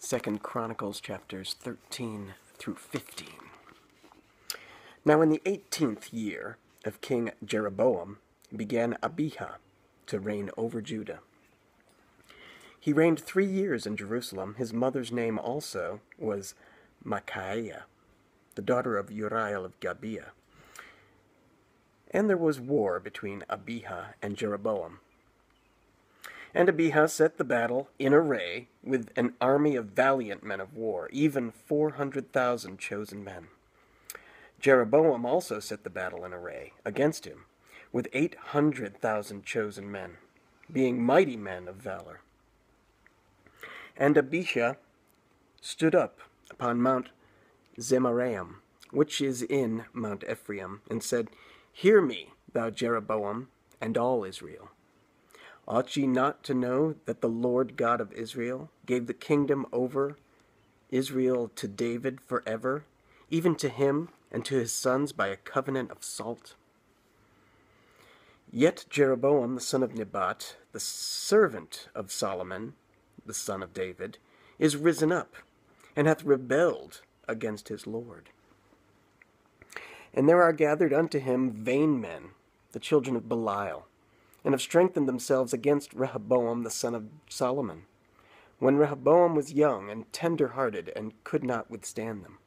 2 Chronicles chapters 13 through 15. Now in the 18th year of King Jeroboam began Abijah to reign over Judah. He reigned 3 years in Jerusalem. His mother's name also was Micaiah, the daughter of Uriel of Gibeah. And there was war between Abijah and Jeroboam. And Abijah set the battle in array with an army of valiant men of war, even 400,000 chosen men. Jeroboam also set the battle in array against him, with 800,000 chosen men, being mighty men of valor. And Abijah stood up upon Mount Zemaraim, which is in Mount Ephraim, and said, Hear me, thou Jeroboam, and all Israel. Ought ye not to know that the Lord God of Israel gave the kingdom over Israel to David forever, even to him and to his sons by a covenant of salt? Yet Jeroboam the son of Nebat, the servant of Solomon, the son of David, is risen up, and hath rebelled against his Lord. And there are gathered unto him vain men, the children of Belial, and have strengthened themselves against Rehoboam the son of Solomon, when Rehoboam was young and tender-hearted, and could not withstand them.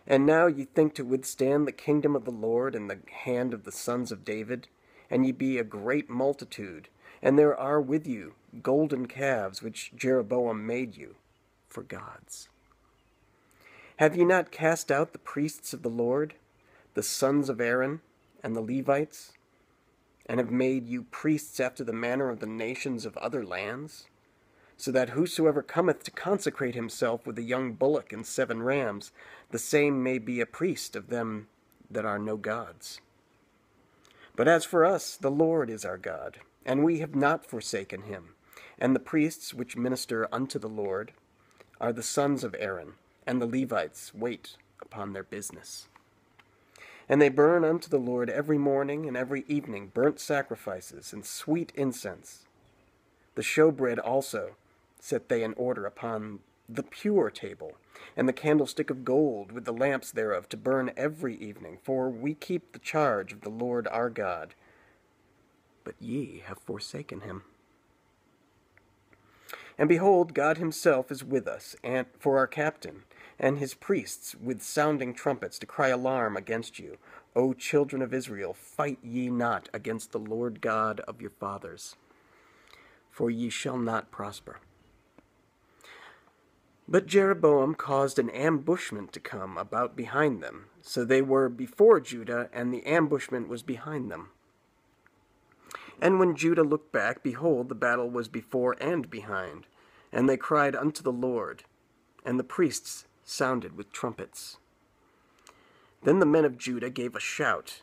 And now ye think to withstand the kingdom of the Lord in the hand of the sons of David, and ye be a great multitude, and there are with you golden calves which Jeroboam made you for gods. Have ye not cast out the priests of the Lord, the sons of Aaron, and the Levites, and have made you priests after the manner of the nations of other lands, so that whosoever cometh to consecrate himself with a young bullock and 7 rams, the same may be a priest of them that are no gods? But as for us, the Lord is our God, and we have not forsaken him, and the priests which minister unto the Lord are the sons of Aaron, and the Levites wait upon their business. And they burn unto the Lord every morning and every evening burnt sacrifices and sweet incense. The showbread also set they in order upon the pure table, and the candlestick of gold with the lamps thereof to burn every evening, for we keep the charge of the Lord our God. But ye have forsaken him. And behold, God himself is with us, and for our captain, and his priests with sounding trumpets to cry alarm against you. O children of Israel, fight ye not against the Lord God of your fathers, for ye shall not prosper. But Jeroboam caused an ambushment to come about behind them, so they were before Judah, and the ambushment was behind them. And when Judah looked back, behold, the battle was before and behind, and they cried unto the Lord, and the priests sounded with trumpets. Then the men of Judah gave a shout,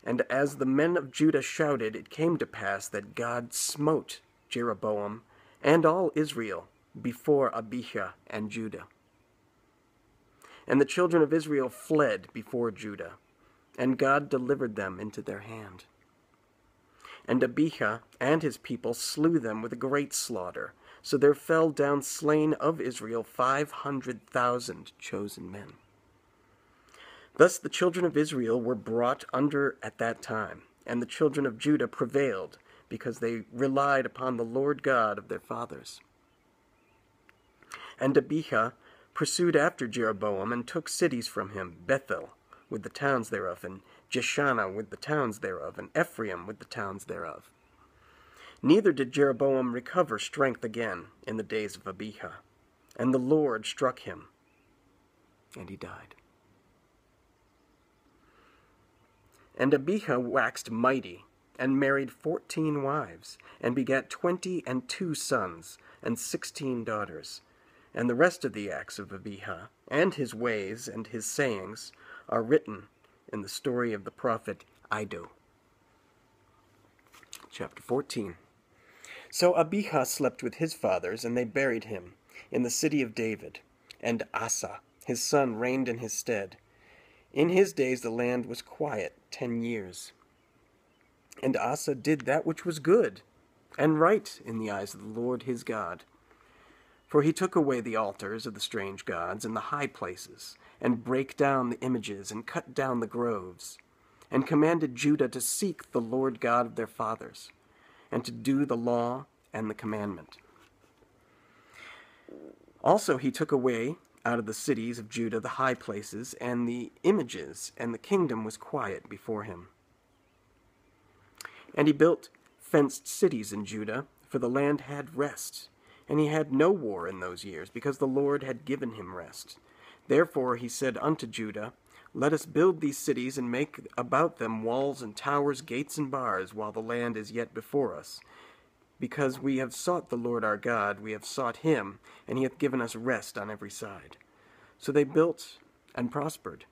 and as the men of Judah shouted, it came to pass that God smote Jeroboam and all Israel before Abijah and Judah. And the children of Israel fled before Judah, and God delivered them into their hand. And Abijah and his people slew them with a great slaughter, so there fell down slain of Israel 500,000 chosen men. Thus the children of Israel were brought under at that time, and the children of Judah prevailed, because they relied upon the Lord God of their fathers. And Abijah pursued after Jeroboam, and took cities from him, Bethel with the towns thereof, and Jeshanah with the towns thereof, and Ephraim with the towns thereof. Neither did Jeroboam recover strength again in the days of Abijah, and the Lord struck him, and he died. And Abijah waxed mighty, and married 14 wives, and begat 22 sons, and 16 daughters. And the rest of the acts of Abijah, and his ways, and his sayings, are written in the story of the prophet Iddo. Chapter 14. So Abijah slept with his fathers, and they buried him in the city of David. And Asa, his son, reigned in his stead. In his days the land was quiet 10 years. And Asa did that which was good and right in the eyes of the Lord his God. For he took away the altars of the strange gods and the high places, and brake down the images, and cut down the groves, and commanded Judah to seek the Lord God of their fathers, and to do the law and the commandment. Also he took away out of the cities of Judah the high places and the images, and the kingdom was quiet before him. And he built fenced cities in Judah, for the land had rest, and he had no war in those years, because the Lord had given him rest. Therefore he said unto Judah, Let us build these cities, and make about them walls and towers, gates and bars, while the land is yet before us. Because we have sought the Lord our God, we have sought him, and he hath given us rest on every side. So they built and prospered.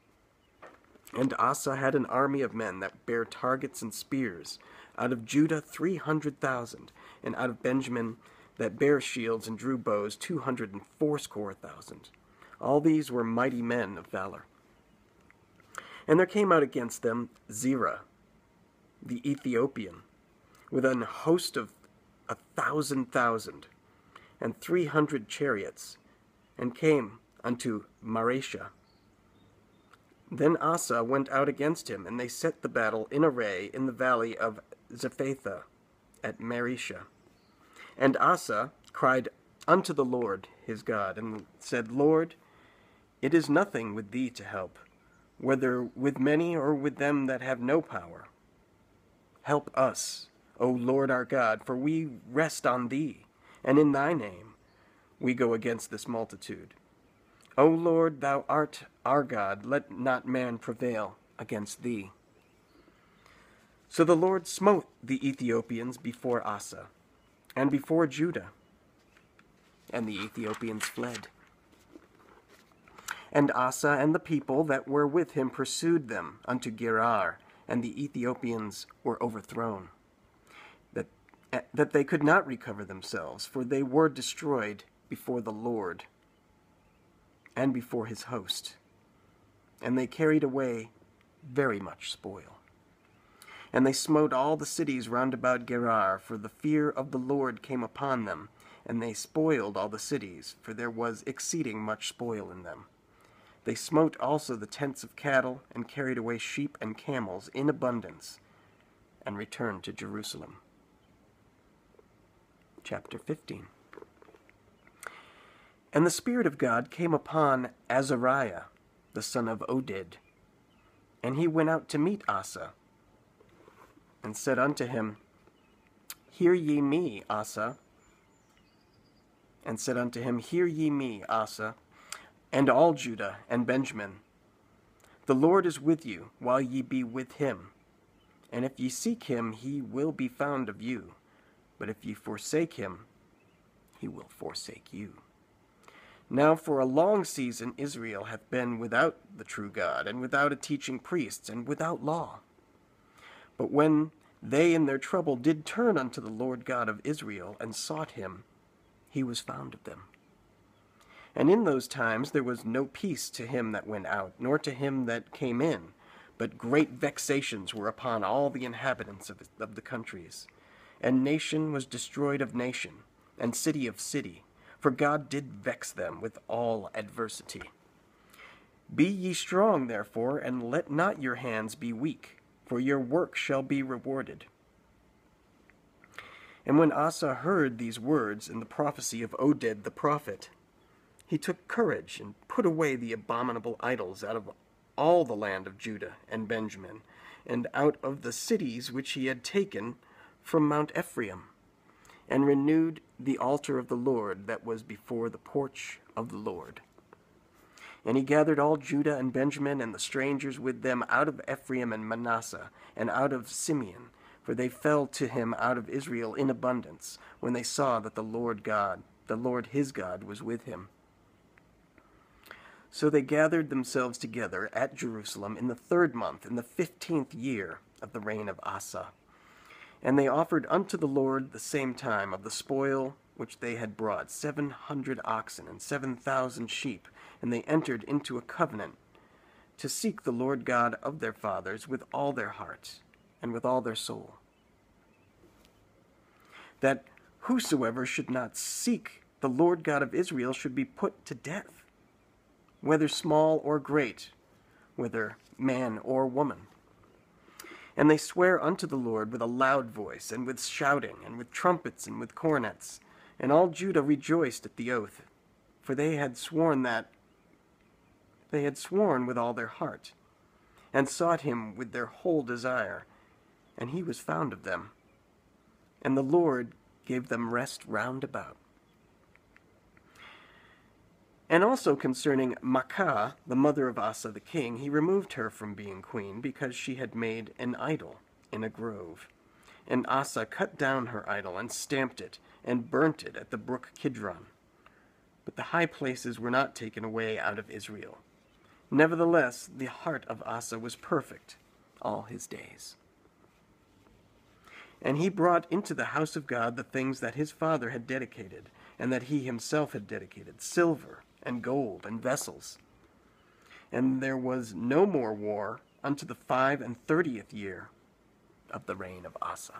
And Asa had an army of men that bare targets and spears, out of Judah 300,000, and out of Benjamin that bare shields and drew bows 280,000. All these were mighty men of valor. And there came out against them Zerah, the Ethiopian, with an host of 1,000,000, and 300 chariots, and came unto Mareshah. Then Asa went out against him, and they set the battle in array in the valley of Zephathah at Mareshah. And Asa cried unto the Lord his God, and said, Lord, it is nothing with thee to help, whether with many or with them that have no power. Help us, O Lord our God, for we rest on thee, and in thy name we go against this multitude. O Lord, thou art our God, let not man prevail against thee. So the Lord smote the Ethiopians before Asa, and before Judah, and the Ethiopians fled. And Asa and the people that were with him pursued them unto Gerar, and the Ethiopians were overthrown, that they could not recover themselves, for they were destroyed before the Lord and before his host, and they carried away very much spoil. And they smote all the cities round about Gerar, for the fear of the Lord came upon them, and they spoiled all the cities, for there was exceeding much spoil in them. They smote also the tents of cattle, and carried away sheep and camels in abundance, and returned to Jerusalem. Chapter 15. And the Spirit of God came upon Azariah, the son of Oded, and he went out to meet Asa, and said unto him, Hear ye me, Asa. And said unto him, Hear ye me, Asa, and all Judah and Benjamin. The Lord is with you, while ye be with him. And if ye seek him, he will be found of you. But if ye forsake him, he will forsake you. Now for a long season Israel hath been without the true God, and without a teaching priests, and without law. But when they in their trouble did turn unto the Lord God of Israel, and sought him, he was found of them. And in those times there was no peace to him that went out, nor to him that came in, but great vexations were upon all the inhabitants of the countries. And nation was destroyed of nation, and city of city, for God did vex them with all adversity. Be ye strong, therefore, and let not your hands be weak, for your work shall be rewarded. And when Asa heard these words and the prophecy of Oded the prophet, he took courage and put away the abominable idols out of all the land of Judah and Benjamin, and out of the cities which he had taken from Mount Ephraim, and renewed the altar of the Lord that was before the porch of the Lord. And he gathered all Judah and Benjamin and the strangers with them out of Ephraim and Manasseh, and out of Simeon, for they fell to him out of Israel in abundance, when they saw that the Lord his God, was with him. So they gathered themselves together at Jerusalem in the 3rd month, in the 15th year of the reign of Asa. And they offered unto the Lord the same time of the spoil which they had brought 700 oxen and 7,000 sheep, and they entered into a covenant to seek the Lord God of their fathers with all their heart and with all their soul, that whosoever should not seek the Lord God of Israel should be put to death, whether small or great, whether man or woman. And they swear unto the Lord with a loud voice, and with shouting, and with trumpets, and with cornets. And all Judah rejoiced at the oath, for they had sworn with all their heart, and sought him with their whole desire, and he was found of them. And the Lord gave them rest round about. And also concerning Maacah, the mother of Asa the king, he removed her from being queen, because she had made an idol in a grove. And Asa cut down her idol, and stamped it, and burnt it at the brook Kidron. But the high places were not taken away out of Israel. Nevertheless, the heart of Asa was perfect all his days. And he brought into the house of God the things that his father had dedicated, and that he himself had dedicated, silver and gold and vessels. And there was no more war unto the 35th year of the reign of Asa.